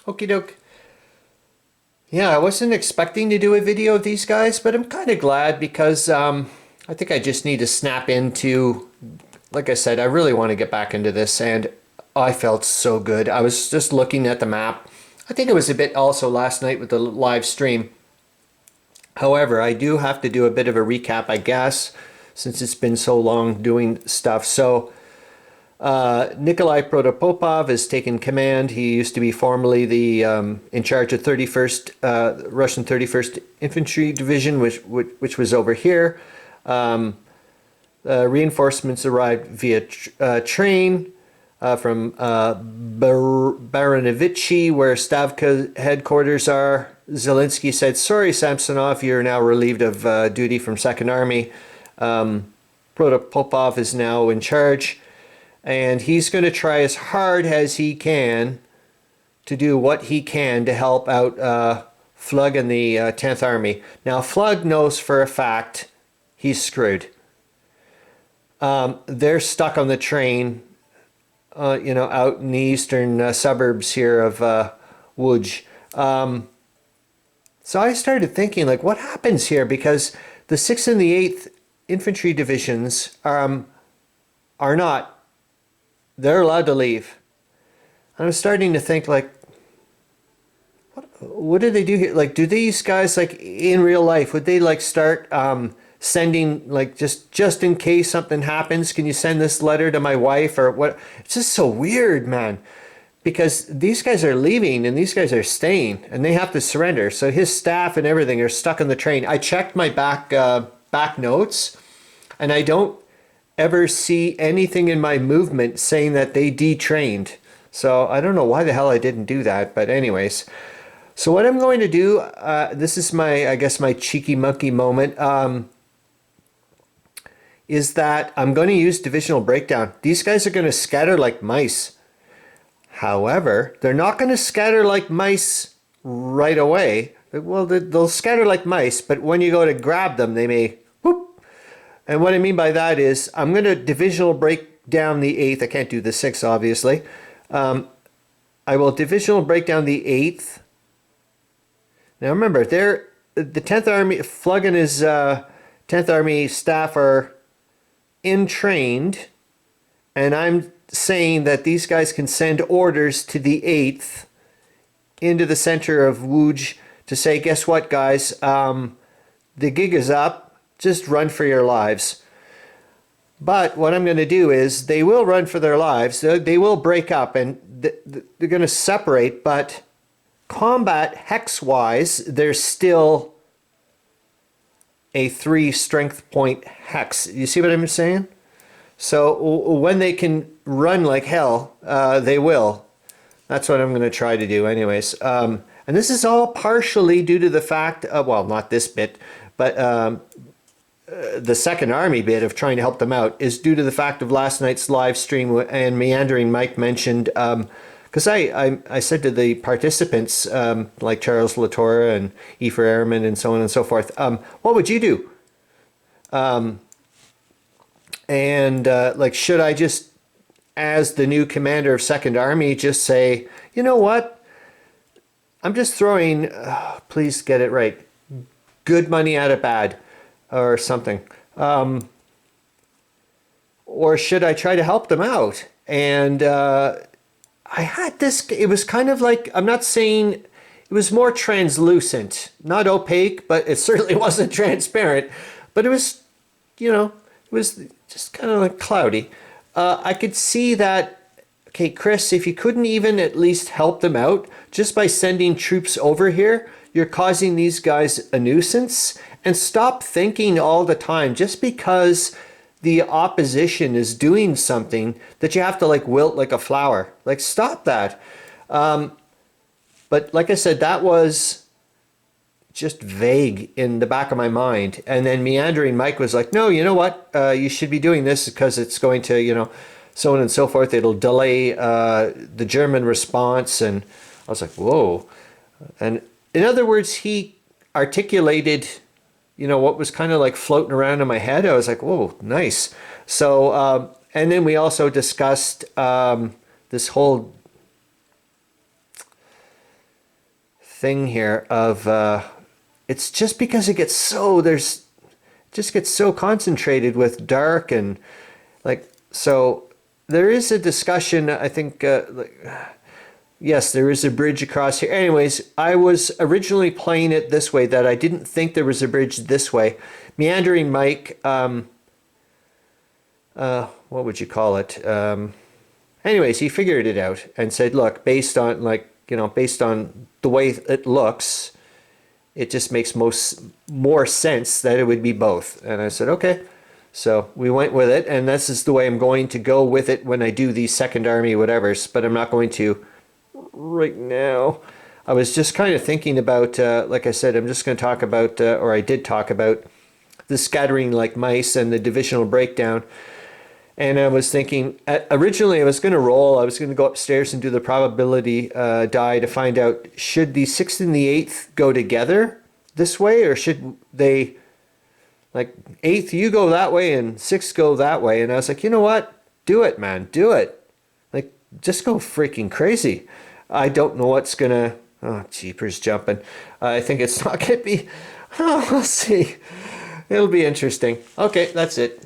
Okie doke. Yeah, I wasn't expecting to do a video of these guys, but I'm kind of glad because I think I just need to snap into, like I said, I really want to get back into this, and I felt so good. I was just looking at the map. I think it was a bit also last night with the live stream. However, I do have to do a bit of a recap, I guess, since it's been so long doing stuff. So Nikoloai Protopopov has taken command. He used to be formerly the in charge of 31st Russian 31st Infantry Division, which was over here. Reinforcements arrived via train from Baronovichi, where Stavka headquarters are. Zelensky said, "Sorry, Samsonov, you're now relieved of duty from Second Army." Protopopov is now in charge, and he's going to try as hard as he can to do what he can to help out Pflug and the 10th Army. Now, Pflug knows for a fact he's screwed. They're stuck on the train, out in the eastern suburbs here of Łódź. So I started thinking, like, what happens here? Because the 6th and the 8th Infantry Divisions are not. They're allowed to leave. And I'm starting to think, like, what do they do here? Like, do these guys, like, in real life, would they, like, start sending, like, just in case something happens, can you send this letter to my wife or what? It's just so weird, man. Because these guys are leaving and these guys are staying and they have to surrender. So his staff and everything are stuck on the train. I checked my back notes and I don't ever see anything in my movement saying that they detrained. So I don't know why the hell I didn't do that. But anyways, so what I'm going to do, this is my, I guess, my cheeky monkey moment, is that I'm going to use divisional breakdown. These guys are going to scatter like mice. However, they're not going to scatter like mice right away. Well, they'll scatter like mice, but when you go to grab them, they may whoop. And what I mean by that is I'm going to divisional break down the 8th. I can't do the 6th, obviously. I will divisional break down the 8th. Now remember, the 10th Army, Pflug and his 10th Army staff are entrained, and I'm saying that these guys can send orders to the 8th into the center of Łódź to say, guess what, guys, the gig is up, just run for your lives. But what I'm going to do is they will run for their lives, they will break up, and they're going to separate, but combat hex-wise, there's still a 3 strength point hex. You see what I'm saying? So when they can run like hell, they will. That's what I'm going to try to do anyways. And this is all partially due to the fact, well, not this bit, but the Second Army bit of trying to help them out is due to the fact of last night's live stream, and Meandering Mike mentioned, because I said to the participants, like Charles Latour and Aoife Ehrman and so on and so forth, what would you do? Like, should I just, as the new commander of Second Army, just say, you know what? I'm just throwing, please get it right, good money out of bad or something. Or should I try to help them out? And I had this, it was kind of like, I'm not saying, it was more translucent, not opaque, but it certainly wasn't transparent. But it was, it was just kind of like cloudy. I could see that, okay, Chris, if you couldn't even at least help them out just by sending troops over here, you're causing these guys a nuisance. And stop thinking all the time just because the opposition is doing something that you have to like wilt like a flower. Like, stop that. But like I said, that was just vague in the back of my mind. And then Meandering Mike was like, no, you know what? You should be doing this because it's going to, so on and so forth. It'll delay the German response. And I was like, whoa. And in other words, he articulated, what was kind of like floating around in my head. I was like, whoa, nice. So, and then we also discussed this whole thing here of it's just because it gets so just gets so concentrated with dark and like so there is a discussion I think yes, there is a bridge across here. Anyways, I was originally playing it this way, that I didn't think there was a bridge this way. Meandering Mike, what would you call it? Anyways, he figured it out and said, look, based on based on the way it looks, it just makes more sense that it would be both. And I said, okay. So we went with it, and this is the way I'm going to go with it when I do these Second Army whatevers, but I'm not going to right now. I was just kind of thinking about, like I said, I'm just going to talk about, or I did talk about, the scattering like mice and the divisional breakdown. And I was thinking, originally I was going to roll, I was going to go upstairs and do the probability die to find out, should the 6th and the 8th go together this way, or should they, like, 8th you go that way and 6th go that way? And I was like, you know what? Do it, man. Do it. Like, just go freaking crazy. I don't know what's going to, oh, jeepers jumping. I think it's not going to be, oh, we'll see. It'll be interesting. Okay, that's it.